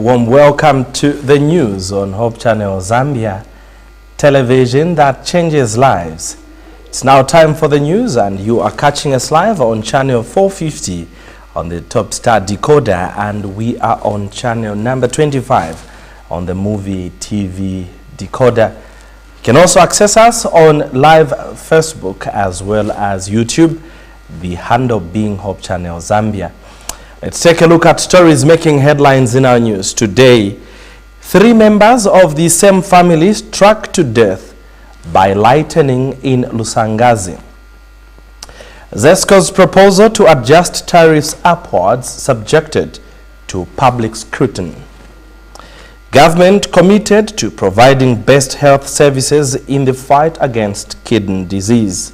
warm welcome to the news on Hope Channel Zambia, television that changes lives. It's now time for the news, and you are catching us live on channel 450 on the Top Star decoder, and we are on channel number 25 on the Movie TV decoder. You can also access us on live Facebook as well as YouTube, the handle being Hope Channel Zambia. Let's take a look at stories making headlines in our news today. 3 members of the same family struck to death by lightning in Lusangazi. ZESCO's proposal to adjust tariffs upwards subjected to public scrutiny. Government committed to providing best health services in the fight against kidney disease.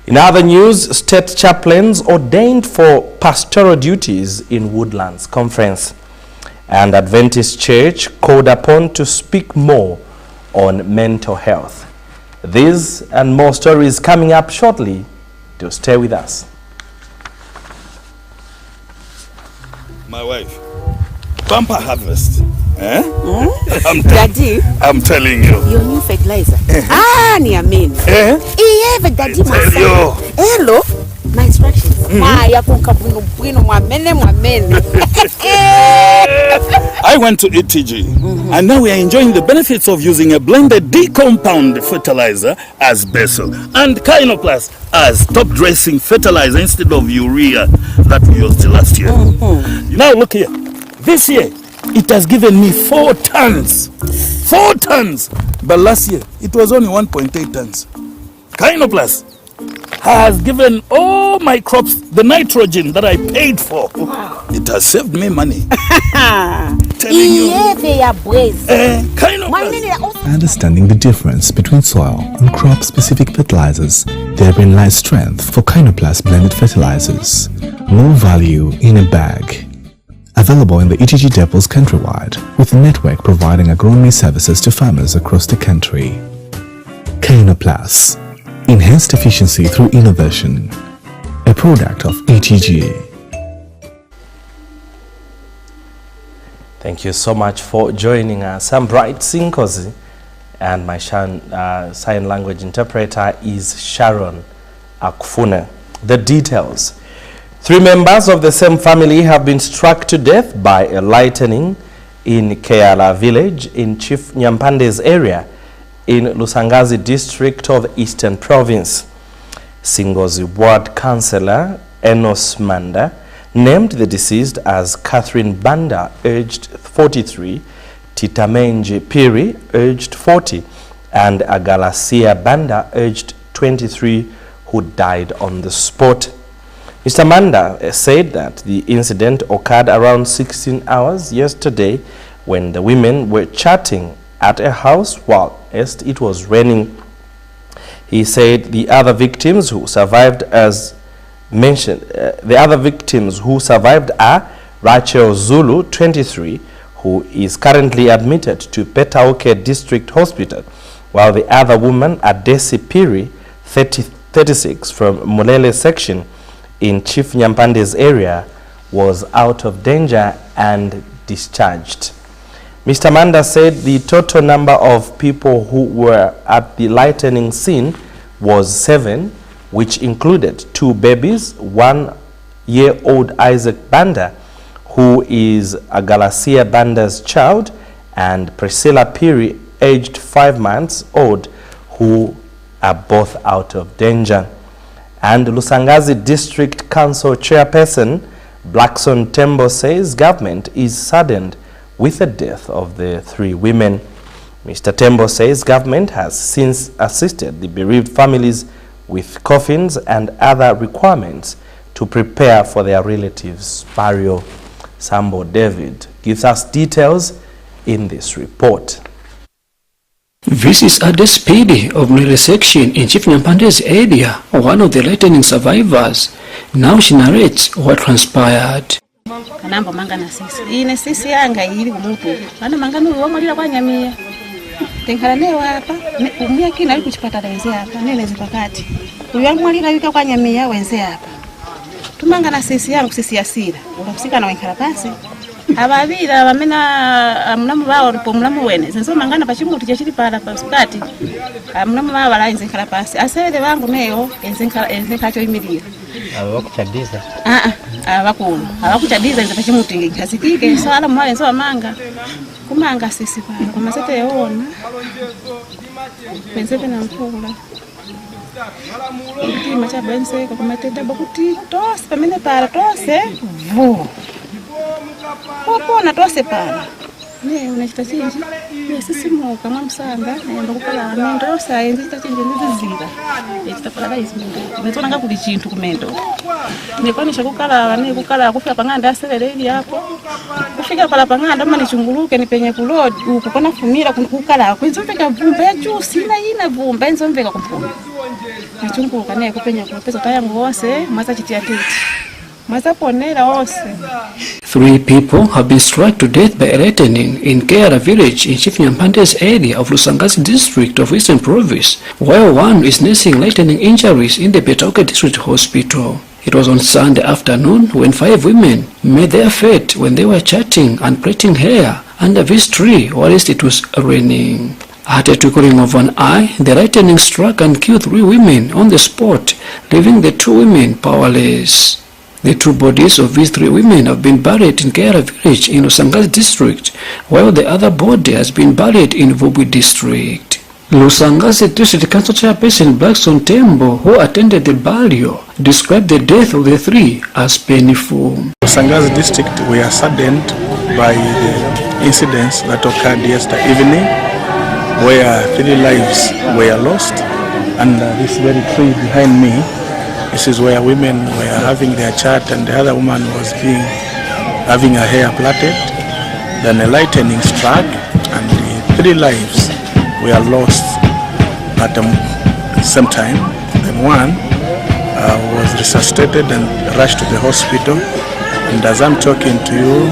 In other news, state chaplains ordained for pastoral duties in Woodlands Conference. And Adventist Church called upon to speak more on mental health. These and more stories coming up shortly. Do stay with us. My wife, bumper harvest. Eh? Daddy, I'm telling you. your new fertilizer. Ni ameni. Daddy, hello. My instructions. I went to ETG, and now we are enjoying the benefits of using a blended D-compound fertilizer as Basil and Kynoplus as top-dressing fertilizer instead of urea that we used last year. Now look here. This year, it has given me 4 tons. 4 tons. But last year, it was only 1.8 tons. Kynoplus has given all my crops the nitrogen that I paid for. Wow. It has saved me money. Telling you. Understanding the difference between soil and crop-specific fertilizers, therein lies strength for Kynoplus blended fertilizers. More value in a bag. Available in the ETG depots countrywide, with a network providing agronomy services to farmers across the country. Kynoplus. Enhanced efficiency through innovation. A product of ETG. Thank you so much for joining us. I'm Bright Sinkozi, and my sign language interpreter is Sharon Akfune. The details. 3 members of the same family have been struck to death by a lightning in Keala village in Chief Nyampande's area in Lusangazi district of Eastern Province. Singozi Ward Councillor Enos Manda named the deceased as Catherine Banda, aged 43, Titamenji Piri, aged 40, and Agalasia Banda, aged 23, who died on the spot. Mr. Manda said that the incident occurred around 16 hours yesterday when the women were chatting at a house while it was raining. He said the other victims who survived are Rachel Zulu, 23, who is currently admitted to Petauke District Hospital, while the other woman, Adesi Piri, 36, from Mulele section in Chief Nyampande's area, was out of danger and discharged. Mr. Manda said the total number of people who were at the lightning scene was 7, which included 2 babies, 1-year-old Isaac Banda, who is Agalasia Banda's child, and Priscilla Piri, aged 5 months old, who are both out of danger. And Lusangazi District Council Chairperson Blackson Tembo says government is saddened with the death of the 3 women. Mr. Tembo says government has since assisted the bereaved families with coffins and other requirements to prepare for their relatives' burial. Sambo David gives us details in this report. This is Ades Pidi of Mulele section in Chief Nyampande's area, one of the lightning survivors. Now she narrates what transpired. Kanamba mangana sisi. Ine sisi yanga ili kumutu. Ana mangana uliomolila kwa nyamia. Tenkala leo hapa. Umia kina ali kuchipata wenze hapa. Nene zipakati. Uliomolila wika kwa nyamia wenze hapa. Tumangana sisi yangu sisi asira. Unakusika na wenkala pasi. ababira bamena mulamu bawo po mulamu wene senso mangana pachimuti chachiri para pasikati mulamu bawo balainze kala pasi asere bangu neyo enzenka choyimirira abakuchadiza abakuchadiza nze pachimuti ngasikike sala mwale nso amanga kumanga sisi para kumasete yona pensete na mpula kima cha bense kumatete bakuti tose pamene para tose vu popona tose para ne unachita chinji ne sisi moka mwamsanga naenda kukala amendo tose ayenzi tachinje ndizira echitapala isimende netona ngakuli chintu kumendo nekwanisha kukala ne kukala kufika panganda aseleleli hapo kufika pala panganda mani chunguluke ni penye kulodi uko kona fumira kukala kwenzomveka vumba ya juice ina vumba enzomveka kumpuma nachunguluka ne kupenya kupezo tayangu wose masa chitia tete masa ponera wose. 3 people have been struck to death by lightning in Keara village in Chief Nyampande's area of Lusangasi district of Eastern Province, while one is nursing lightning injuries in the Petauke district hospital. It was on Sunday afternoon when 5 women met their fate when they were chatting and plaiting hair under this tree whilst it was raining. At a twinkling of an eye, the lightning struck and killed 3 women on the spot, leaving the 2 women powerless. The 2 bodies of these 3 women have been buried in Keara village in Lusangasi district, while the other body has been buried in Vubwi district. Lusangasi district council chairperson Blackson Tembo, who attended the burial, described the death of the 3 as painful. Lusangasi district, we are saddened by the incidents that occurred yesterday evening, where 3 lives were lost, and this very tree behind me, this is where women were having their chat and the other woman was having her hair plaited. Then a lightning struck and the 3 lives were lost at the same time. Then one was resuscitated and rushed to the hospital, and as I'm talking to you,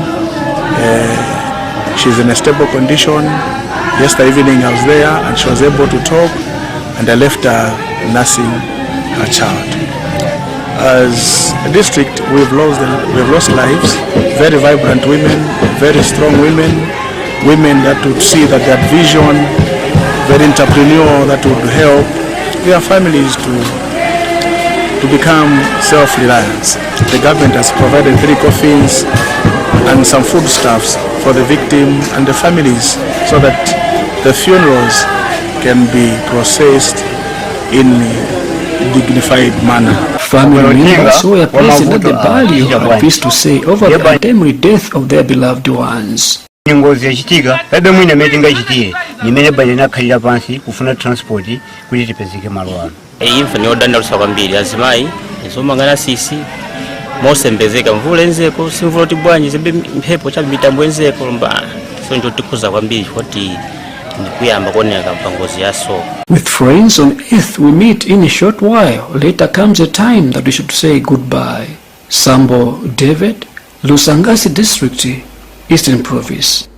she's in a stable condition. Yesterday evening I was there and she was able to talk, and I left her nursing her child. As a district, we've lost lives, very vibrant women, very strong women that would see that their vision, very entrepreneurial, that would help their families to become self-reliant. The government has provided 3 coffins and some foodstuffs for the victim and the families so that the funerals can be processed in dignified manner. Family members who were present at the burial had this to say over the untimely death of their beloved ones. Ngozi ekitiga bebe mwine metinga ekitiye nimene balina kalira pansi kufuna transport kuli tipezike malwano imfa ni odanda lusaba mbili azimai nsomangana sisi mose mbezeka mvula enzeko simvula tibwanyi zimbe mpepo cha mitambo enzeko mba so ndio tikuza kwambiri kuti ndikuyamba koneka mpangozi yaso. With friends on earth we meet in a short while. Later comes a time that we should say goodbye. Sambo David, Lusangasi district, Eastern Province.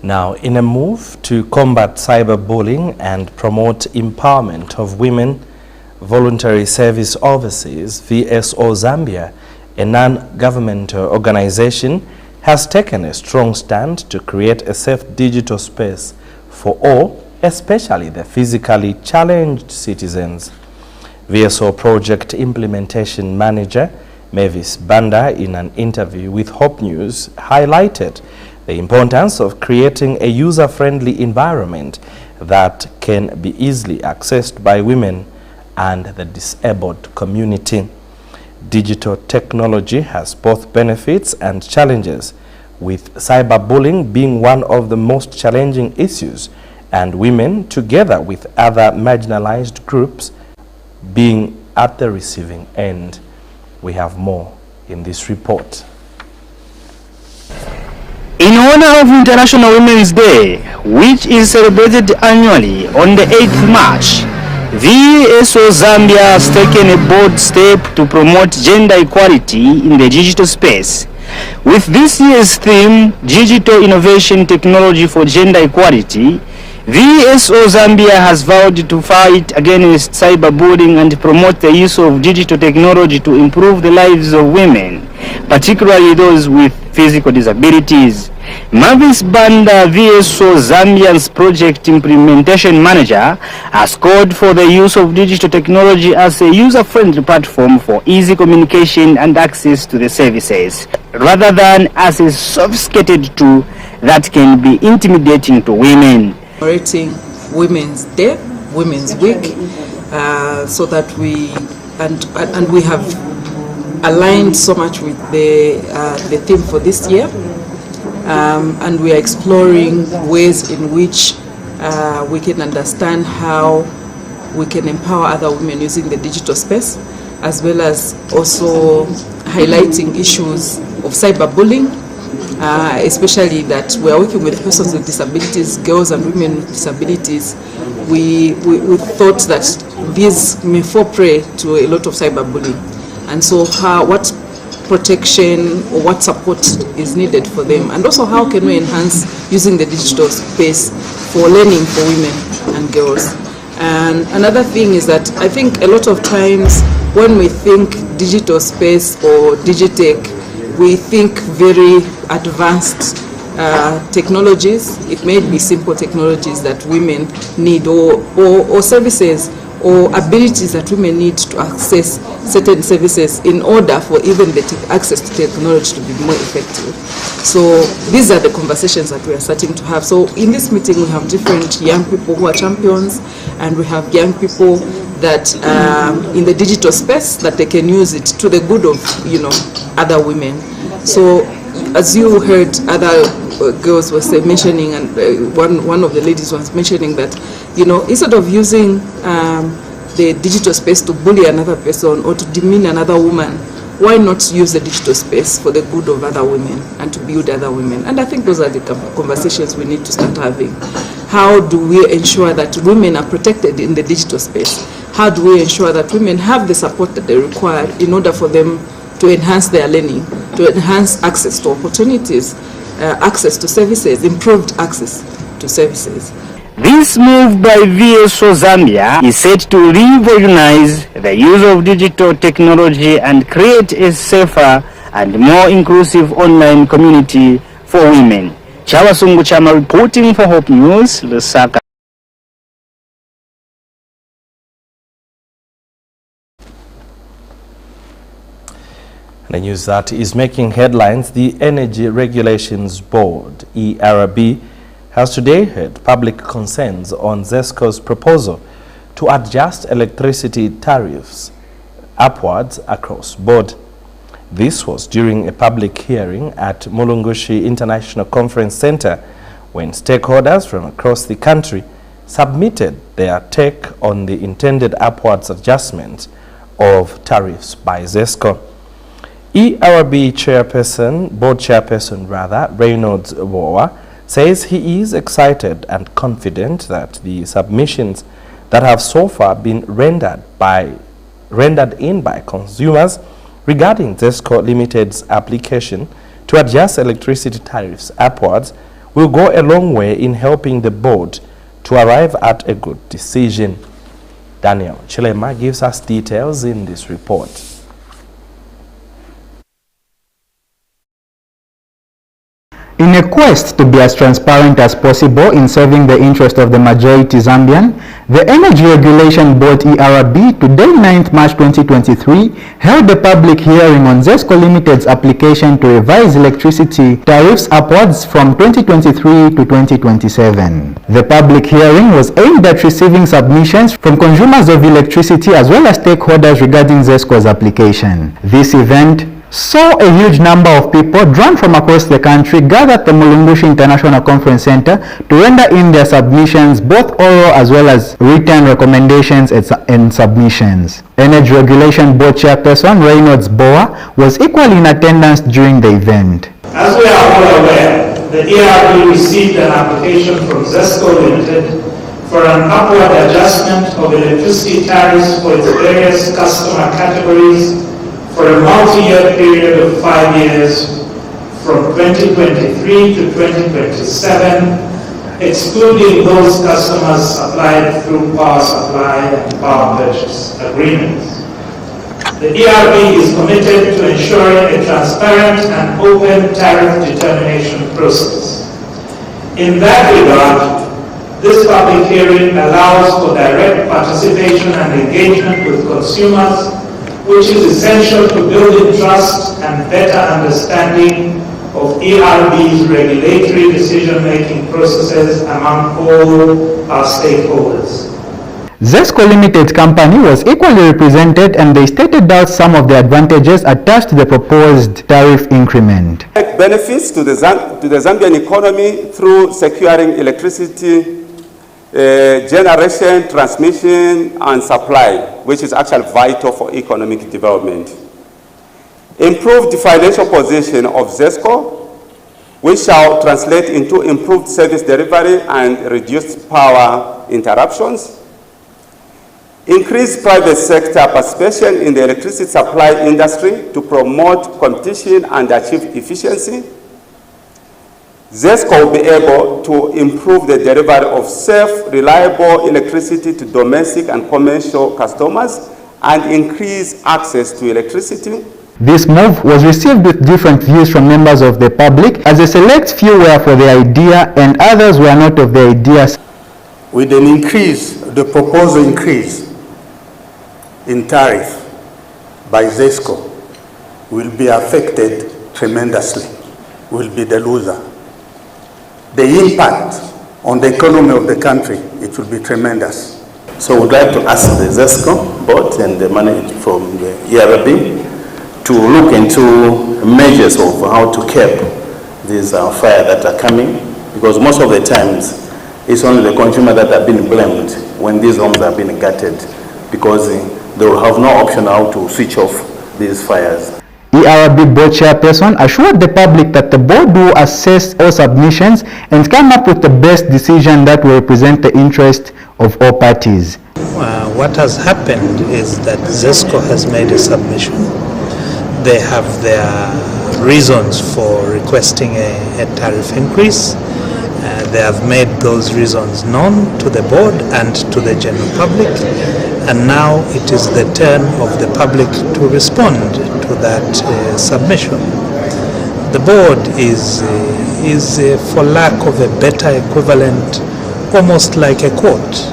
Now, in a move to combat cyberbullying and promote empowerment of women, Voluntary Service Overseas, VSO Zambia, a non-governmental organization, has taken a strong stand to create a safe digital space for all, especially the physically challenged citizens. VSO Project Implementation Manager Mavis Banda, in an interview with Hope News, highlighted the importance of creating a user-friendly environment that can be easily accessed by women and the disabled community. Digital technology has both benefits and challenges, with cyberbullying being one of the most challenging issues, and women, together with other marginalized groups, being at the receiving end. We have more in this report. In honor of International Women's Day, which is celebrated annually on the 8th March, VSO Zambia has taken a bold step to promote gender equality in the digital space. With this year's theme, Digital Innovation Technology for Gender Equality, VSO Zambia has vowed to fight against cyberbullying and promote the use of digital technology to improve the lives of women, particularly those with physical disabilities. Mavis Banda, VSO Zambia's project implementation manager, has called for the use of digital technology as a user-friendly platform for easy communication and access to the services, rather than as a sophisticated tool that can be intimidating to women. Commemorating Women's Day, Women's Week, so that we have aligned so much with the theme for this year, and we are exploring ways in which we can understand how we can empower other women using the digital space, as well as also highlighting issues of cyberbullying. Especially that we are working with persons with disabilities, girls and women with disabilities. We thought that these may fall prey to a lot of cyberbullying, and so what protection or what support is needed for them, and also how can we enhance using the digital space for learning for women and girls. And another thing is that I think a lot of times when we think digital space or digitech, we think very advanced technologies. It may be simple technologies that women need, or services or abilities that women need to access certain services in order for even the access to technology to be more effective. So these are the conversations that we are starting to have. So in this meeting we have different young people who are champions, and we have young people that in the digital space that they can use it to the good of other women. So as you heard other girls were mentioning, and one of the ladies was mentioning that instead of using the digital space to bully another person or to demean another woman, why not use the digital space for the good of other women and to build other women? And I think those are the conversations we need to start having. How do we ensure that women are protected in the digital space? How do we ensure that women have the support that they require in order for them to enhance their learning, to enhance access to opportunities, access to services, improved access to services? This move by VSO Zambia is set to revolutionize the use of digital technology and create a safer and more inclusive online community for women. Chawasungu Chama reporting for Hope News, Lusaka. The news that is making headlines: the Energy Regulations Board, ERB, has today heard public concerns on ZESCO's proposal to adjust electricity tariffs upwards across board. This was during a public hearing at Mulungushi International Conference Center, when stakeholders from across the country submitted their take on the intended upwards adjustment of tariffs by ZESCO. ERB board chairperson Reynolds Boa, says he is excited and confident that the submissions that have so far been rendered in by consumers regarding ZESCO Limited's application to adjust electricity tariffs upwards will go a long way in helping the board to arrive at a good decision. Daniel Chilema gives us details in this report. In a quest to be as transparent as possible in serving the interest of the majority Zambian, the Energy Regulation Board ERB today 9th March 2023 held a public hearing on ZESCO Limited's application to revise electricity tariffs upwards from 2023 to 2027. The public hearing was aimed at receiving submissions from consumers of electricity as well as stakeholders regarding ZESCO's application. This event saw a huge number of people drawn from across the country gather at the Mulungushi International Conference Center to render in their submissions, both oral as well as written recommendations and submissions. Energy Regulation Board Chairperson Reynolds Boa was equally in attendance during the event. As we are all aware, the ERB received an application from ZESCO Limited for an upward adjustment of electricity tariffs for its various customer categories for a multi-year period of 5 years from 2023 to 2027 excluding those customers supplied through power supply and power purchase agreements. The ERB is committed to ensuring a transparent and open tariff determination process. In that regard, this public hearing allows for direct participation and engagement with consumers, which is essential to building trust and better understanding of ERB's regulatory decision-making processes among all our stakeholders. ZESCO Limited Company was equally represented, and they stated out some of the advantages attached to the proposed tariff increment. Benefits to the Zambian economy through securing electricity generation, transmission, and supply, which is actually vital for economic development. Improved financial position of ZESCO, which shall translate into improved service delivery and reduced power interruptions. Increase private sector participation in the electricity supply industry to promote competition and achieve efficiency. ZESCO will be able to improve the delivery of safe, reliable electricity to domestic and commercial customers and increase access to electricity. This move was received with different views from members of the public, as a select few were for the idea and others were not of the idea. With an increase, the proposed increase in tariff by ZESCO will be affected tremendously, will be the loser. The impact on the economy of the country, it will be tremendous. So we'd like to ask the ZESCO board and the manager from the ERB to look into measures of how to curb these fires that are coming, because most of the times it's only the consumer that have been blamed when these homes have been gutted, because they will have no option how to switch off these fires. ERB board chairperson assured the public that the board will assess all submissions and come up with the best decision that will represent the interest of all parties. What has happened is that ZESCO has made a submission. They have their reasons for requesting a tariff increase. They have made those reasons known to the board and to the general public, and now it is the turn of the public to respond to that submission. The board is for lack of a better equivalent, almost like a court.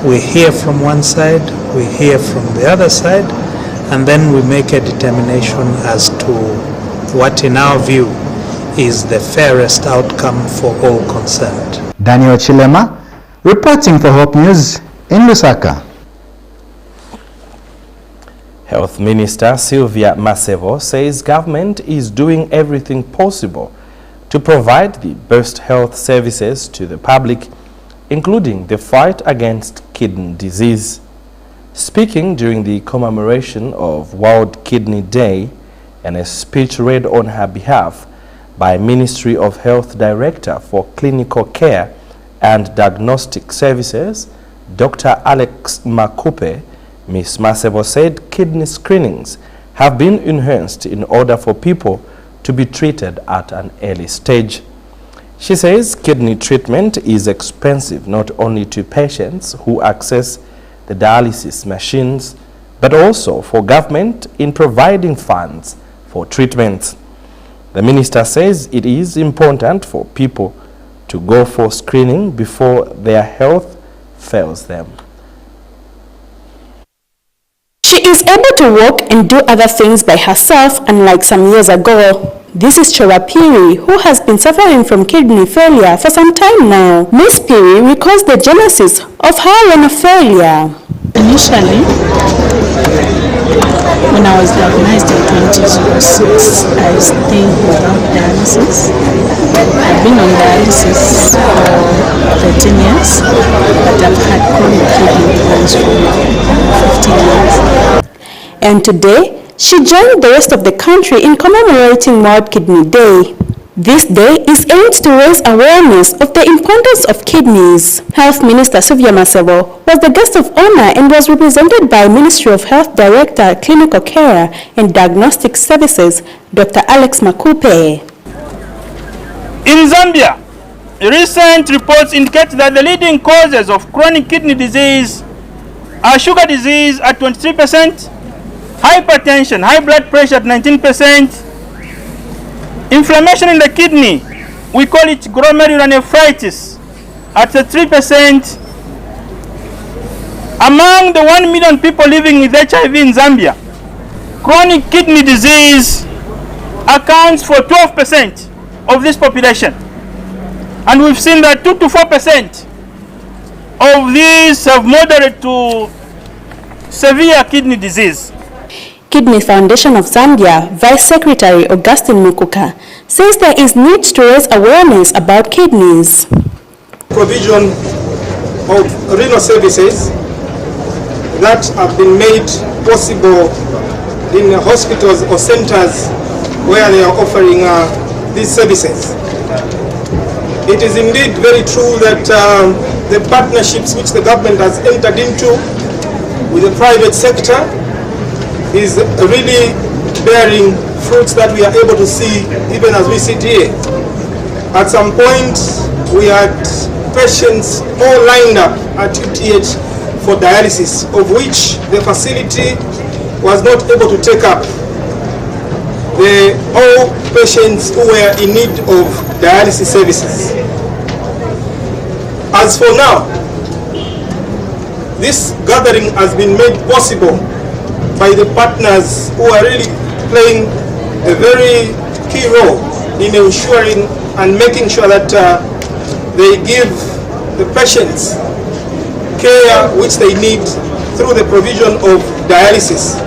We hear from one side, we hear from the other side, and then we make a determination as to what, in our view, is the fairest outcome for all concerned. Daniel Chilema, reporting for Hope News in Lusaka. Health Minister Sylvia Masevo says government is doing everything possible to provide the best health services to the public, including the fight against kidney disease. Speaking during the commemoration of World Kidney Day and a speech read on her behalf by Ministry of Health Director for Clinical Care and Diagnostic Services, Dr. Alex Makupe, Ms. Masevo said kidney screenings have been enhanced in order for people to be treated at an early stage. She says kidney treatment is expensive not only to patients who access the dialysis machines, but also for government in providing funds for treatments. The minister says it is important for people to go for screening before their health fails them. She is able to walk and do other things by herself, unlike some years ago. This is Chora Piri, who has been suffering from kidney failure for some time now. Miss Piri recalls the genesis of her renal failure. Initially, when I was diagnosed in 2006, I stayed without dialysis. I've been on dialysis for 13 years, but I've had chronic kidney problems for 15 years. And today, she joined the rest of the country in commemorating World Kidney Day. This day is aimed to raise awareness of the importance of kidneys. Health Minister Sylvia Masevo was the guest of honor and was represented by Ministry of Health Director, Clinical Care and Diagnostic Services, Dr. Alex Makupe. In Zambia, recent reports indicate that the leading causes of chronic kidney disease are sugar disease at 23%, hypertension, high blood pressure at 19%, inflammation in the kidney, we call it glomerulonephritis, at 3%. Among the 1 million people living with HIV in Zambia, chronic kidney disease accounts for 12% of this population. And we've seen that 2 to 4% of these have moderate to severe kidney disease. Kidney Foundation of Zambia Vice Secretary Augustine Mukuka says there is need to raise awareness about kidneys. Provision of renal services that have been made possible in hospitals or centers where they are offering these services. It is indeed very true that the partnerships which the government has entered into with the private sector is really bearing fruits that we are able to see even as we sit here. At some point, we had patients all lined up at UTH for dialysis, of which the facility was not able to take up all patients who were in need of dialysis services. As for now, this gathering has been made possible by the partners who are really playing a very key role in ensuring and making sure that they give the patients care which they need through the provision of dialysis.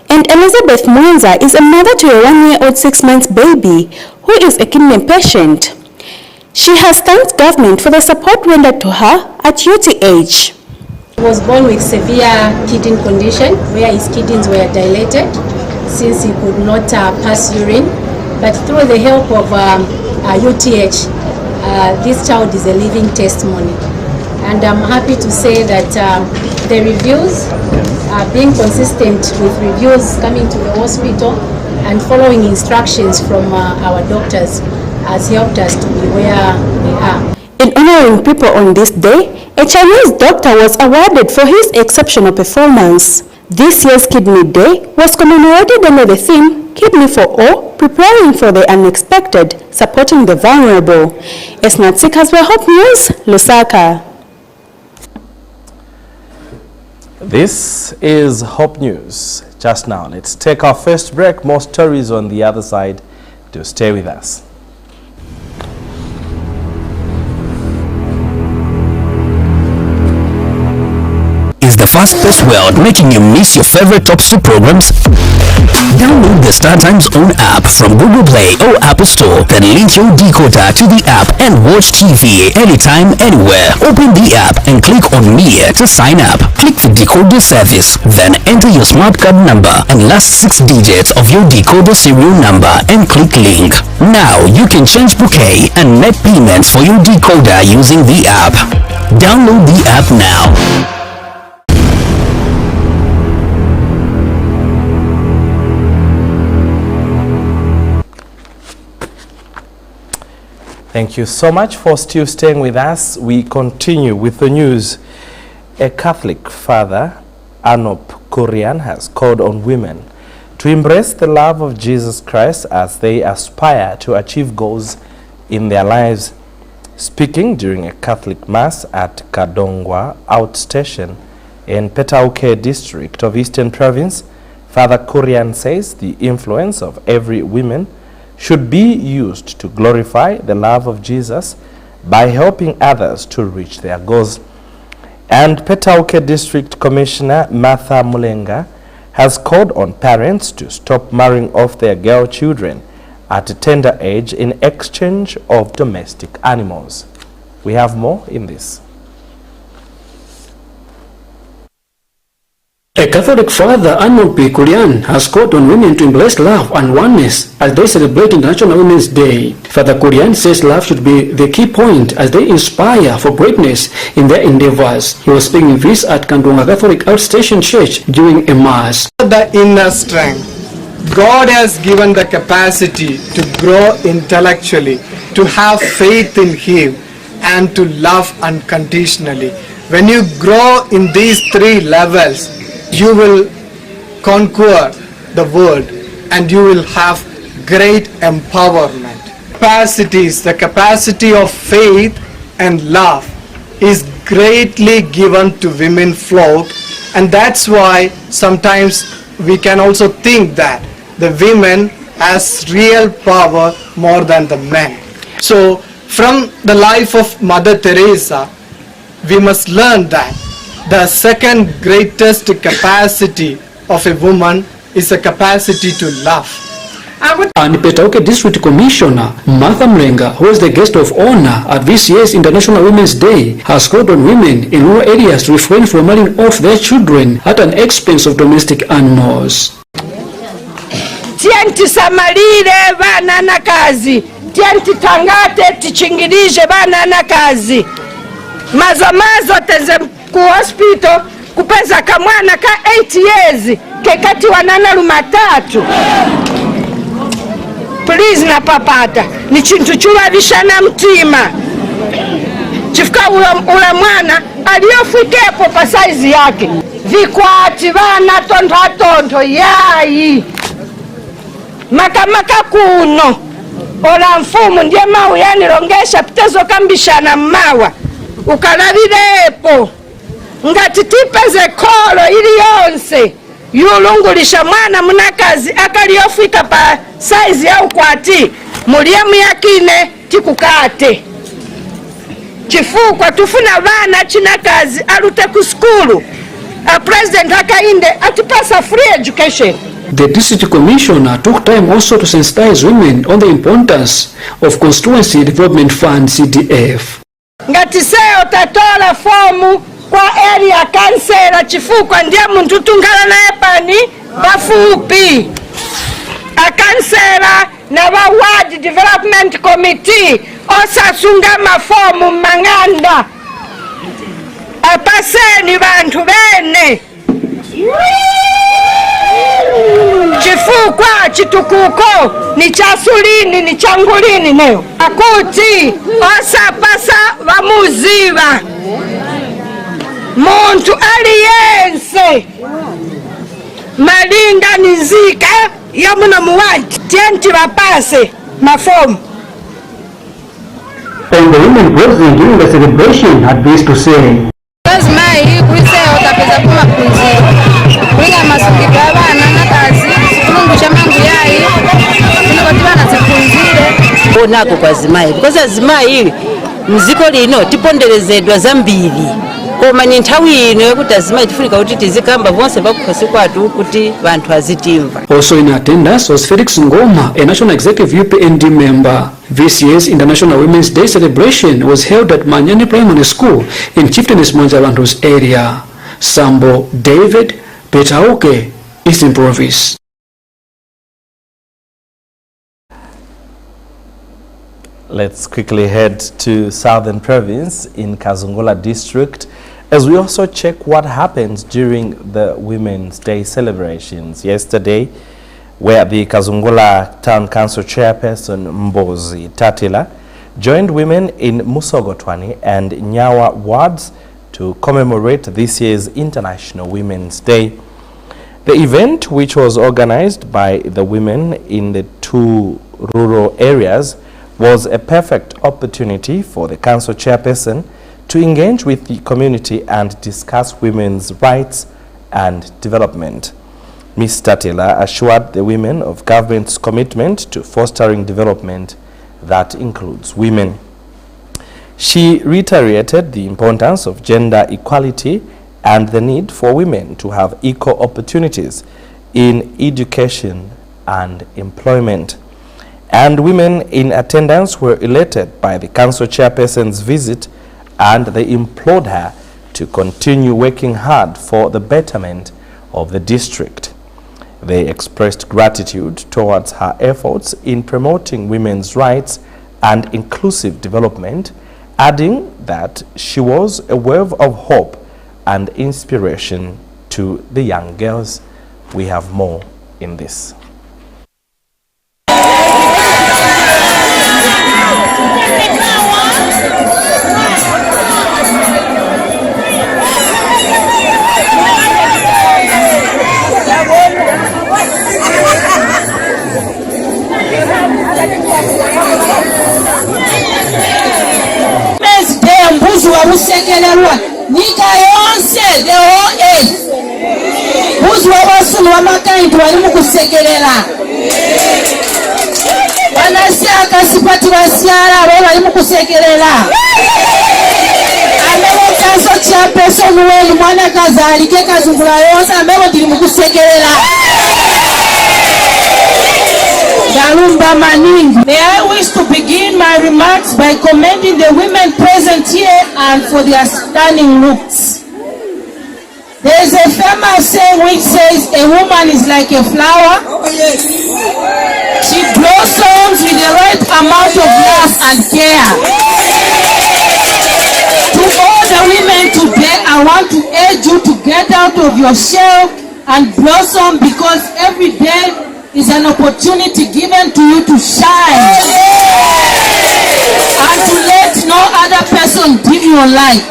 And Elizabeth Mwanza is a mother to a 1-year-old 6-month baby who is a kidney patient. She has thanked government for the support rendered to her at UTH. He was born with severe kidney condition where his kidneys were dilated since he could not pass urine. But through the help of UTH, this child is a living testimony. And I'm happy to say that the reviews, being consistent with reviews coming to the hospital and following instructions from our doctors, has helped us to be where we are. In honoring people on this day, a Chinese doctor was awarded for his exceptional performance. This year's Kidney Day was commemorated under the theme, Kidney for All, preparing for the unexpected, supporting the vulnerable. Esnat Sikaswe, Hope News, Lusaka. This is Hope News. Just now, let's take our first break. More stories on the other side. Do stay with us. Is the fast-paced world making you miss your favorite top 2 programs? Download the StarTimes own app from Google Play or Apple Store, then link your decoder to the app and watch TV anytime, anywhere. Open the app and click on Media to sign up. Click the decoder service, then enter your smart card number and last 6 digits of your decoder serial number and click link. Now you can change bouquet and make payments for your decoder using the app. Download the app now. Thank you so much for still staying with us. We continue with the news. A Catholic father, Anop Kurian, has called on women to embrace the love of Jesus Christ as they aspire to achieve goals in their lives. Speaking during a Catholic Mass at Kadongwa Outstation in Petauke district of Eastern Province, Father Kurian says the influence of every woman should be used to glorify the love of Jesus by helping others to reach their goals. And Petauke District Commissioner Martha Mulenga has called on parents to stop marrying off their girl children at a tender age in exchange of domestic animals. We have more in this. A Catholic father, Anop Kurian, has called on women to embrace love and oneness as they celebrate International Women's Day. Father Kurian says love should be the key point as they inspire for greatness in their endeavors. He was speaking of this at Kandonga Catholic Outstation Church during a Mass. The inner strength. God has given the capacity to grow intellectually, to have faith in Him, and to love unconditionally. When you grow in these three levels, you will conquer the world and you will have great empowerment. Capacities, the capacity of faith and love is greatly given to women folk, and that's why sometimes we can also think that the women has real power more than the men. So from the life of Mother Teresa, we must learn that the second greatest capacity of a woman is the capacity to love. And Petauke District Commissioner Martha Mlenga, who is the guest of honor at this year's International Women's Day, has called on women in rural areas to refrain from marrying off their children at an expense of domestic animals. Tienti samalire bana na kazi, tienti tangate tichingirije bana na kazi. Mazo teze ku hospital kupeza kamwana ka 8 years kekati wanana lumatatu. Please na papata ni chintu chulabishana mtima. Chifika ula mwana aliyofikepo pa size yake. Vikwati bana tonto yayi. Makamaka kuno ola mfumu ndiye mau yanilongesha pitezo kambishana mawa ukalabilepo ngati tipeze kolo ili yonse yulungulisha mwana munakazi akaliyofika pa size ya ukwati muliemu yakine tikukate chifukwa tufuna bana chinakazi alute ku skulu a president akainde atipasa free education. The District Commissioner took time also to sensitize women on the importance of Constituency Development Fund CDF. Ngati seo tatola fomu kwa area kansela chifukwa ndiye muntu tungala naye pani bafupi. Akansela na wa ward development committee osasunga mafomu manganda. Apaseni bantu bene. Chifukwa chitukuko ni chasulini ni changulini neo akuti osapasa bamuziba muntu aliyense malinga nizika ya muna muwati tienti bapase mafomu. And the women present during the celebration had this to say. Lazimai kuiseo tapeza kuma kunzi kuinga masungika abana nakazi kulungusha mangu yayi kuliko tibana zikunzire onako kwa zimai because azimai mziko lino tiponderezedwa zambiri koma ni nthawi ino yokuti azimai tifunika kuti tizikamba vonse bakukhosi kwatu kuti vanthu azitimva. Also in attendance was Felix Ngoma, a National Executive UPND member. This year's International Women's Day celebration was held at Manyani Primary School in Chieftainess Mwanjalantu's area. Sambo David, Petauke, Eastern Province. Let's quickly head to Southern Province in Kazungola District as we also check what happens during the Women's Day celebrations yesterday, where the Kazungola Town Council Chairperson Mbozi Tatila joined women in Musogotwani and Nyawa wards to commemorate this year's International Women's Day. The event, which was organized by the women in the two rural areas, was a perfect opportunity for the council chairperson to engage with the community and discuss women's rights and development. Ms. Tatila assured the women of government's commitment to fostering development that includes women. She reiterated the importance of gender equality and the need for women to have equal opportunities in education and employment. And women in attendance were elated by the council chairperson's visit, and they implored her to continue working hard for the betterment of the district. They expressed gratitude towards her efforts in promoting women's rights and inclusive development, adding that she was a wave of hope and inspiration to the young girls. We have more in this. kusekererwa nyika yonse the whole earth buzi wabasulu wamakaintu wali mukusekerera banasiaka sipati basiara abo bali mukusekerera amebo kanso chairperson weli mwana kazalike kazungula yonse amebo ndili mukusekerera May I wish to begin my remarks by commending the women present here and for their stunning looks. There is a famous saying which says a woman is like a flower. She blossoms with the right amount of love and care. To all the women today, I want to urge you to get out of your shell and blossom, because every day is an opportunity given to you to shine and to let no other person dim your light.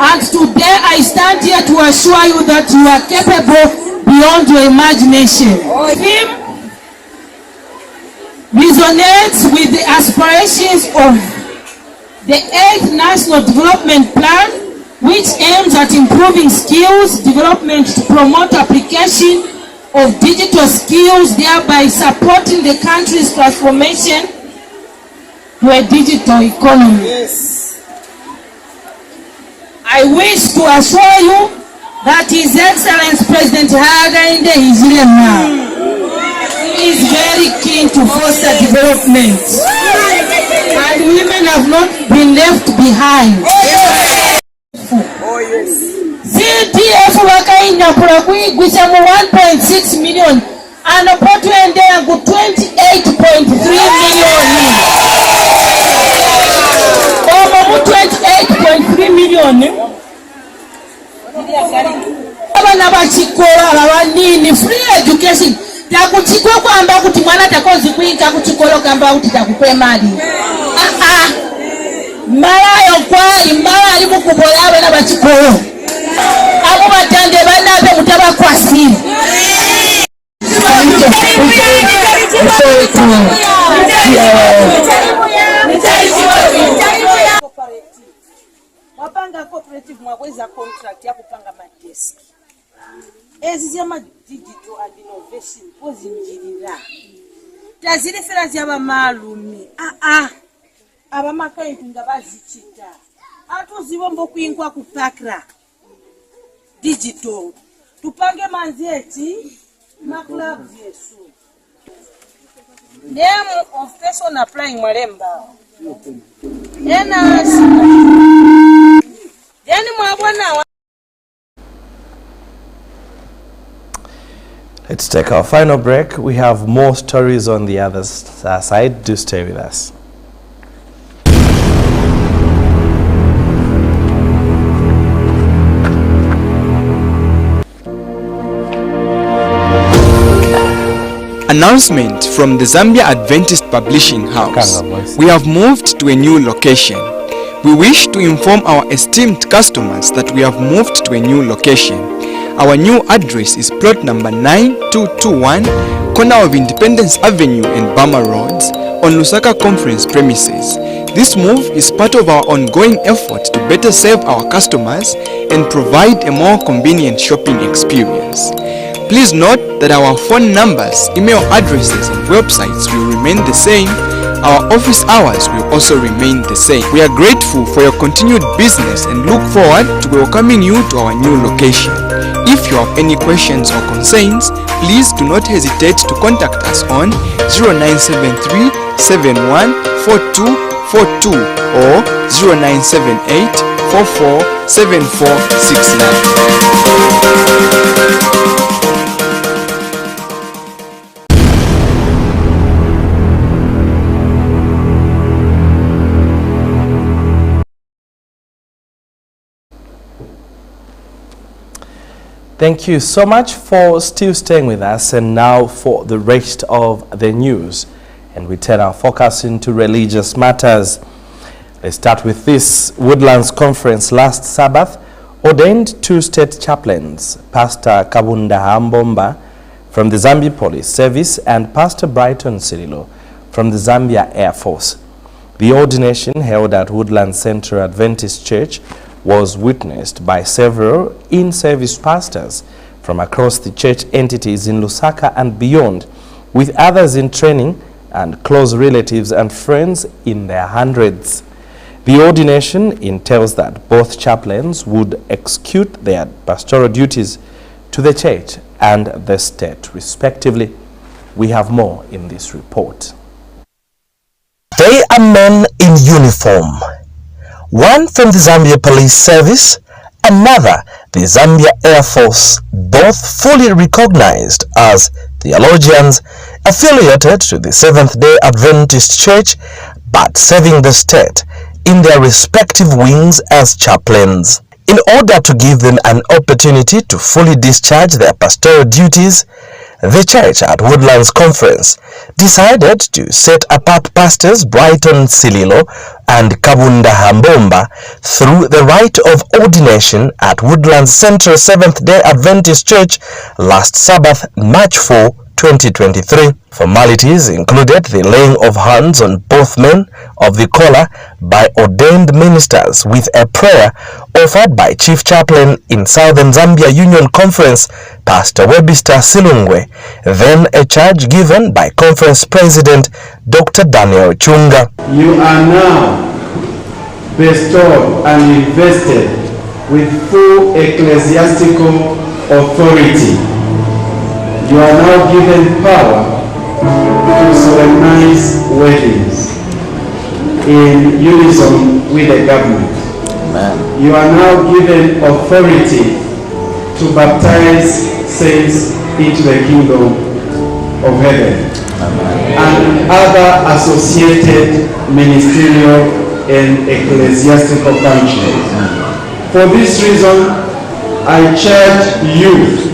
And today I stand here to assure you that you are capable beyond your imagination. Him resonates with the aspirations of the 8th National Development Plan, which aims at improving skills development to promote application of digital skills, thereby supporting the country's transformation to a digital economy. Yes. I wish to assure you that His Excellency President Hakainde Hichilema is very keen to foster development, and women have not been left behind. Oh, yes. CDF wakainda kula kuigwisha mu 1.6 million anapotwendea ku 28.3 million. Omo mu 28.3 million abana bachikola abanini free education takuchikwa kwamba kuti mwana takozi kuinga kuchikolo kamba kuti takupe mali. Malayo kwali mala ali mukubola abana bachikolo abo batande banabe mutaba kwasiri. Wapanga cooperative mwaweza contract ya kupanga madesk. Ezi zama digital and innovation ozinjirira. Tazile fera zaba malumi. Abamakaintu nga bazichita. Atuzibombo kuinkwa kupakra digital. Tupange manzeti maklab yesu. Name of person applying Malemba. Let's take our final break. We have more stories on the other side. Do stay with us. Announcement from the Zambia Adventist Publishing House. We have moved to a new location. We wish to inform our esteemed customers that we have moved to a new location. Our new address is plot number 9221, corner of Independence Avenue and Bama Roads on Lusaka Conference premises. This move is part of our ongoing effort to better serve our customers and provide a more convenient shopping experience. Please note that our phone numbers, email addresses and websites will remain the same. Our office hours will also remain the same. We are grateful for your continued business and look forward to welcoming you to our new location. If you have any questions or concerns, please do not hesitate to contact us on 0973 714242 or 0978 447469. Thank you so much for still staying with us, and now for the rest of the news. And we turn our focus into religious matters. Let's start with this. Woodlands Conference last Sabbath ordained 2 state chaplains, Pastor Kabunda Hambomba from the Zambia Police Service and Pastor Brighton Cirilo from the Zambia Air Force. The ordination held at Woodlands Central Adventist Church was witnessed by several in-service pastors from across the church entities in Lusaka and beyond, with others in training and close relatives and friends in their hundreds. The ordination entails that both chaplains would execute their pastoral duties to the church and the state, respectively. We have more in this report. They are men in uniform, one from the Zambia Police Service, another the Zambia Air Force, both fully recognized as theologians affiliated to the Seventh-day Adventist Church, but serving the state in their respective wings as chaplains. In order to give them an opportunity to fully discharge their pastoral duties, the church at Woodlands Conference decided to set apart pastors Brighton Sililo and Kabunda Hambomba through the rite of ordination at Woodlands Central Seventh-day Adventist Church last Sabbath, March 4, 2023. Formalities included the laying of hands on both men of the collar by ordained ministers, with a prayer offered by Chief Chaplain in Southern Zambia Union Conference, Pastor Webster Silungwe, then a charge given by Conference President Dr. Daniel Chunga. You are now bestowed and invested with full ecclesiastical authority. You are now given power to solemnize weddings in unison with the government. Amen. You are now given authority to baptize saints into the kingdom of heaven. Amen. And other associated ministerial and ecclesiastical functions. For this reason, I charge you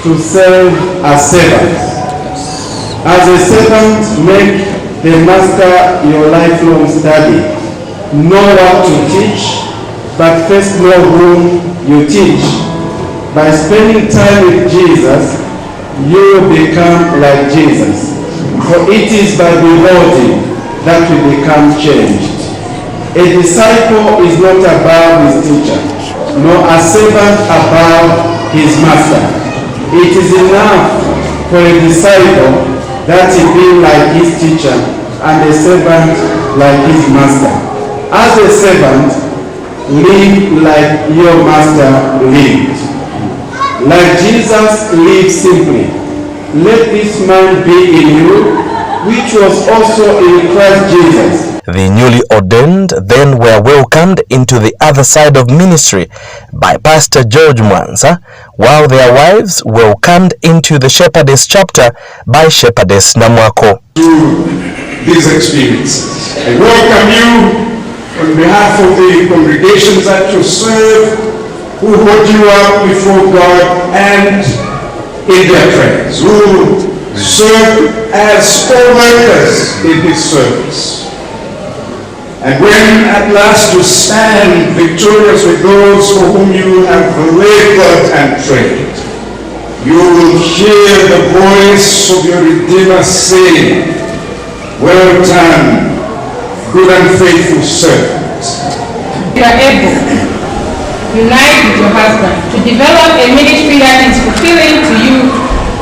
to serve as servants. As a servant, make the master your lifelong study. Know what to teach, but first know whom you teach. By spending time with Jesus, you will become like Jesus. For it is by beholding that we become changed. A disciple is not above his teacher, nor a servant above his master. It is enough for a disciple that he be like his teacher and a servant like his master. As a servant, live like your master lived. Like Jesus lived simply, let this mind be in you, which was also in Christ Jesus. The newly ordained then were welcomed into the other side of ministry by Pastor George Mwanza, while their wives welcomed into the Shepherdess chapter by Shepherdess Namwako. Through these experiences, I welcome you on behalf of the congregations that you serve, who hold you up before God and in their prayers, who serve as co-workers in His service. And when at last you stand victorious with those for whom you have labored and trained, you will hear the voice of your Redeemer saying, "Well done, good and faithful servant." You are able to unite with your husband to develop a ministry that is fulfilling to you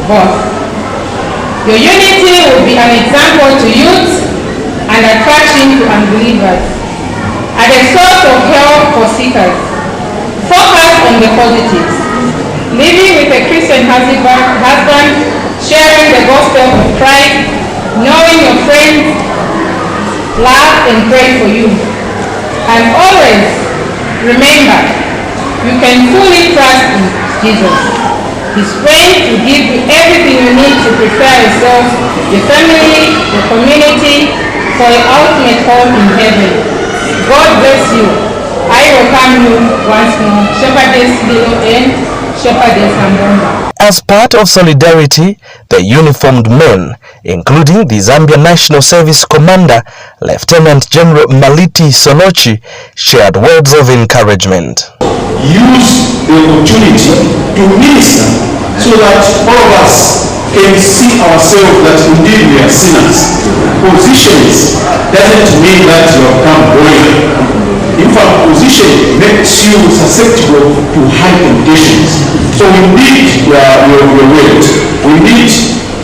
both. Your unity will be an example to youth and attraction to unbelievers, and a source of help for seekers. Focus on the positives. Living with a Christian husband, sharing the gospel of Christ, knowing your friends love and pray for you. And always remember, you can fully trust in Jesus. His strength will give you everything you need to prepare yourself, your family, your community, for your ultimate home in heaven. God bless you. I welcome you once more, Shepherdess Sililo and Shepherdess Hambomba. As part of solidarity, the uniformed men, including the Zambia National Service Commander, Lieutenant General Maliti Sonochi, shared words of encouragement. Use the opportunity to minister so that all of us can see ourselves that indeed we are sinners. Positions doesn't mean that you have come royal. In fact, position makes you susceptible to high temptations. So we need your word. We need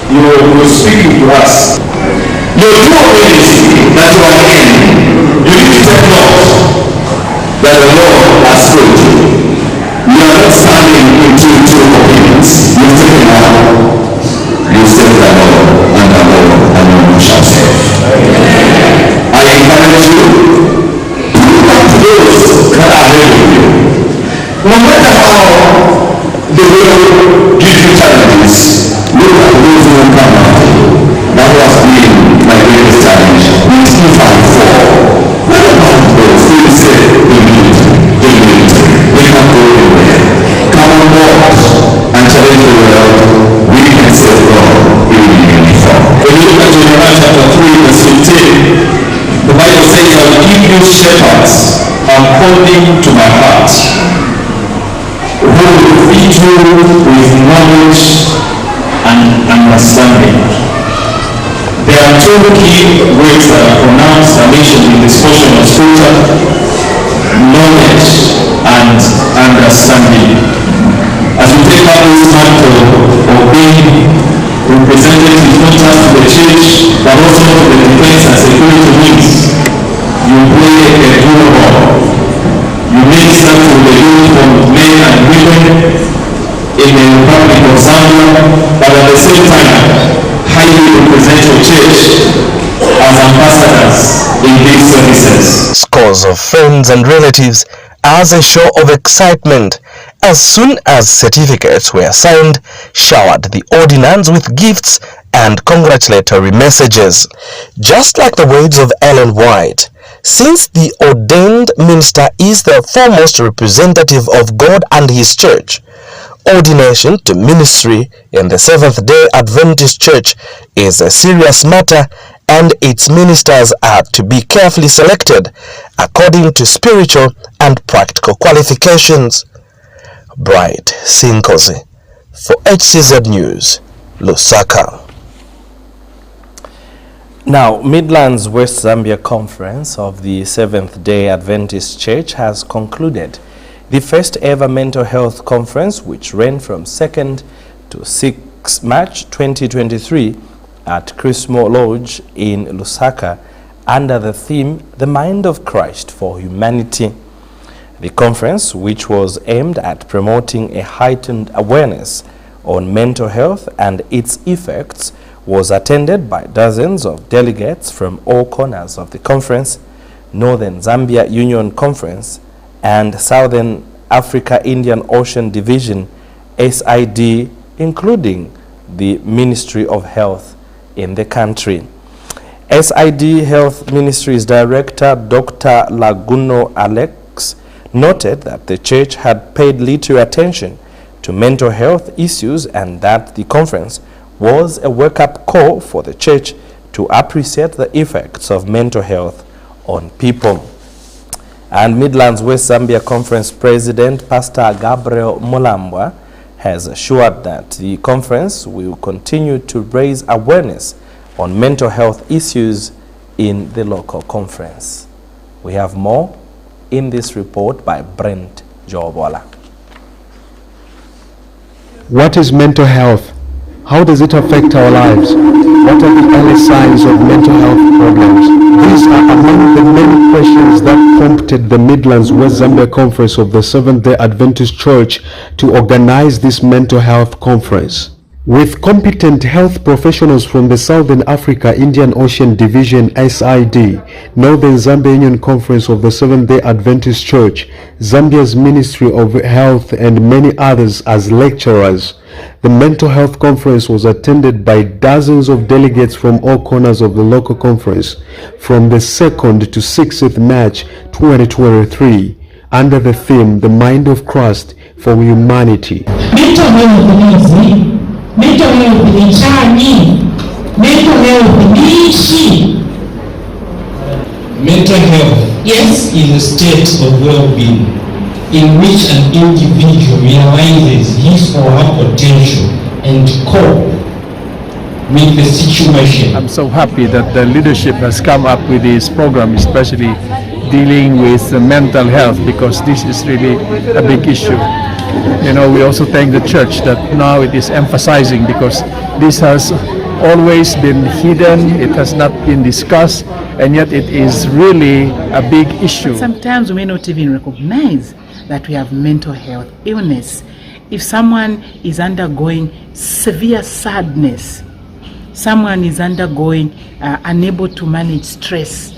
your speaking to us. Your two opinions that you are in, you need to take note that the Lord has told you. You are not standing into two opinions. You've taken one. You serve the Lord, and the Lord and no one shall serve. I encourage you to look at those that are ahead of you. No matter how the world gives you challenges, look at those who come after you. That was been my greatest challenge. What if I fall? What about those who say they need? They can't go anywhere. Come on board and challenge the world. We can save God even in any form. When you look at Jeremiah chapter 3 verse 15, the Bible says, I will give you shepherds according to my heart, who will feed you with knowledge and understanding. There are two key words that are pronounced and mentioned in this portion of scripture: knowledge and understanding. As we take up this mantle of being representatives not just to the church but also to the defense and security needs, you play a dual role. You minister to the youth of men and women in the Republic of Zambia, but at the same time highly represent your church as ambassadors in these services. Scores of friends and relatives as a show of excitement as soon as certificates were signed, showered the ordinands with gifts and congratulatory messages. Just like the words of Ellen White, since the ordained minister is the foremost representative of God and his church, ordination to ministry in the Seventh-day Adventist Church is a serious matter, and its ministers are to be carefully selected according to spiritual and practical qualifications. Bright Sinkosi for HCZ News, Lusaka. Now, Midlands West Zambia Conference of the Seventh-day Adventist Church has concluded the first ever mental health conference, which ran from 2nd to 6 March 2023 at Chrismo Lodge in Lusaka under the theme, The Mind of Christ for Humanity. The conference, which was aimed at promoting a heightened awareness on mental health and its effects, was attended by dozens of delegates from all corners of the conference, Northern Zambia Union Conference, and Southern Africa Indian Ocean Division, SID, including the Ministry of Health in the country. SID Health Ministries Director Dr. Laguno Alex noted that the church had paid little attention to mental health issues and that the conference was a wake-up call for the church to appreciate the effects of mental health on people. And Midlands West Zambia Conference President Pastor Gabriel Mulambwa has assured that the conference will continue to raise awareness on mental health issues in the local conference. We have more in this report by Brent Jobola. What is mental health? How does it affect our lives? What are the early signs of mental health problems? These are among the many questions that prompted the Midlands West Zambia Conference of the Seventh-day Adventist Church to organize this mental health conference. With competent health professionals from the Southern Africa Indian Ocean Division SID, Northern Zambia Union Conference of the Seventh-day Adventist Church, Zambia's Ministry of Health, and many others as lecturers, the mental health conference was attended by dozens of delegates from all corners of the local conference from the 2nd to 6th March 2023 under the theme, The Mind of Christ for Humanity. Mental health mental health ni chani, mental health ni ishi. Mental health is a state of well-being in which an individual realizes his or her potential and cope with the situation. I'm so happy that the leadership has come up with this program, especially dealing with mental health, because this is really a big issue. You know, we also thank the church that now it is emphasizing, because this has always been hidden, it has not been discussed, and yet it is really a big issue. Sometimes we may not even recognize that we have mental health illness. If someone is undergoing severe sadness, someone is undergoing unable to manage stress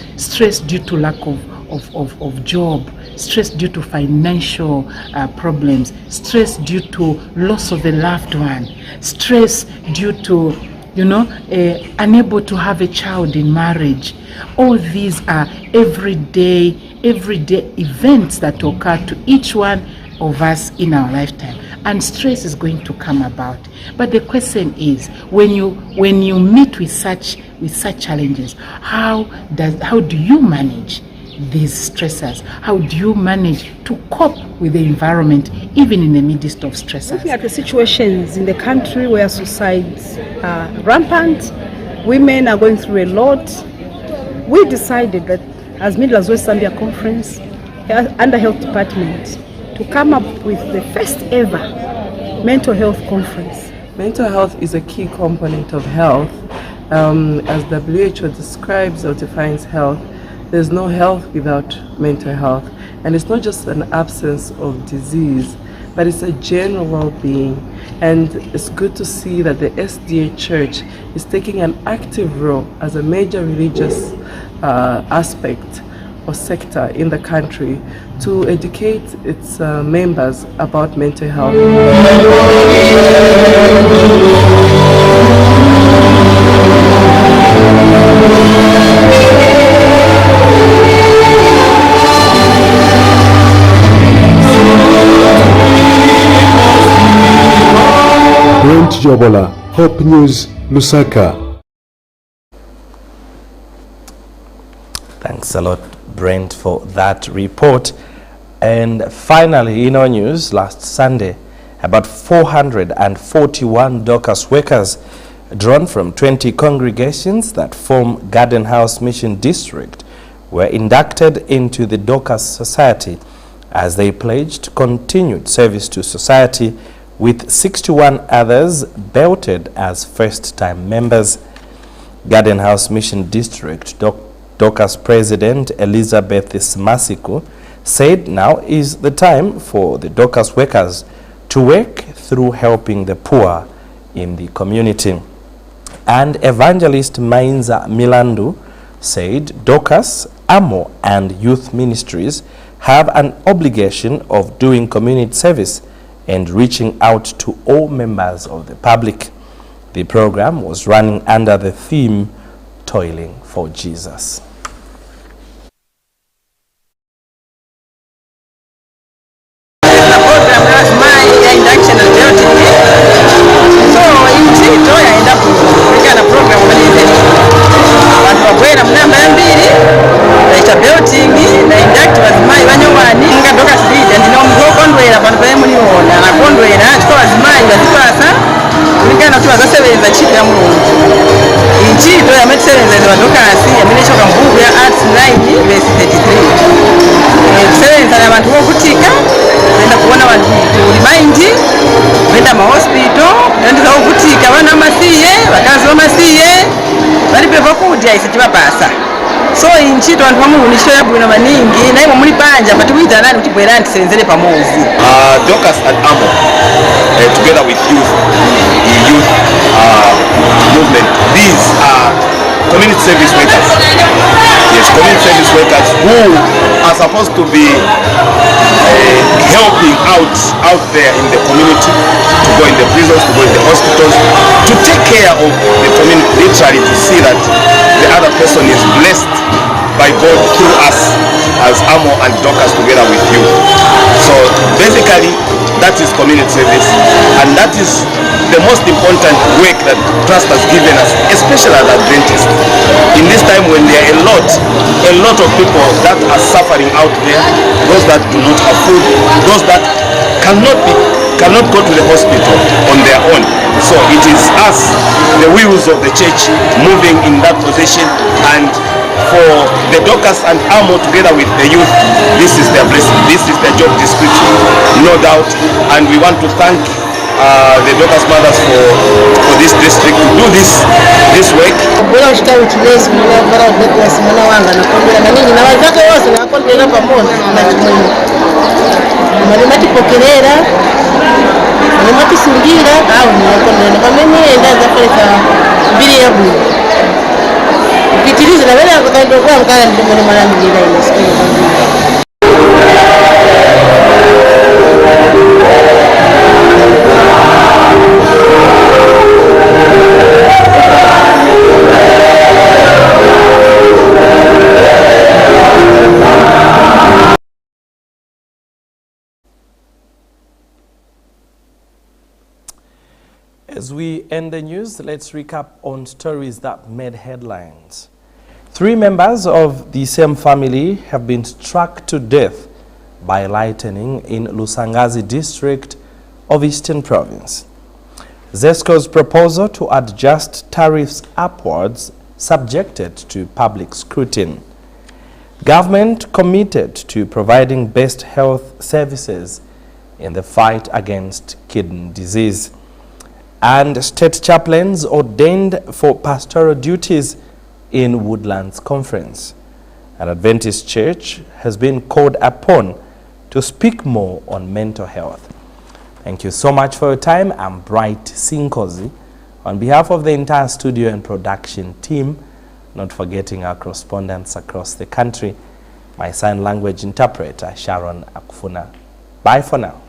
due to lack of job, stress due to financial problems, stress due to loss of a loved one, stress due to, unable to have a child in marriage. All these are everyday events that occur to each one of us in our lifetime, and stress is going to come about. But the question is, when you meet with such challenges, how do you manage these stressors? How do you manage to cope with the environment, even in the midst of stressors? Looking at the situations in the country where suicides are rampant, women are going through a lot, we decided that as Midlands West Zambia Conference, under Health Department, to come up with the first ever mental health conference. Mental health is a key component of health. As WHO describes or defines health, there's no health without mental health. And it's not just an absence of disease, but it's a general well-being. And it's good to see that the SDA Church is taking an active role as a major religious aspect or sector in the country to educate its members about mental health. Brent Jobola, Hope News, Lusaka. Thanks a lot, Brent, for that report. And finally, in our news, last Sunday, about 441 Dorcas workers drawn from 20 congregations that form Garden House Mission District were inducted into the Dorcas Society as they pledged continued service to society, with 61 others belted as first-time members. Garden House Mission District Dorcas President Elizabeth Masiku said now is the time for the Dorcas workers to work through helping the poor in the community. And Evangelist Mainza Milandu said Dorcas, AMO and youth ministries have an obligation of doing community service and reaching out to all members of the public. The program was running under the theme Toiling for Jesus. So inchito vantu vamurunisho yabwino maningi naimo muri panja patikuita nani kuti bwera ntisenzere pamozi. Dorcas and AMO together with youth movement, these are community service workers. Yes, community service workers who are supposed to be helping out there in the community, to go in the prisons, to go in the hospitals, to take care of the community, literally to see that the other person is blessed by God through us as AMO and Dorcas together with you. So basically that is community service, and that is the most important work that Trust has given us, especially as Adventists. In this time when there are a lot of people that are suffering out there, those that do not have food, those that cannot go to the hospital on their own. So it is us, the wheels of the church, moving in that position, and for the Dorcas and Amo together with the youth, this is their blessing, this is their job description, no doubt, and we want to thank the Dorcas mothers for this district to do this work. As we end the news, let's recap on stories that made headlines. 3 members of the same family have been struck to death by lightning in Lusangazi district of Eastern Province. ZESCO's proposal to adjust tariffs upwards subjected to public scrutiny. Government committed to providing best health services in the fight against kidney disease. And state chaplains ordained for pastoral duties in Woodlands Conference. An Adventist church has been called upon to speak more on mental health. Thank you so much for your time. I'm Bright Sinkozi. On behalf of the entire studio and production team, not forgetting our correspondents across the country, my sign language interpreter, Sharon Akufuna. Bye for now.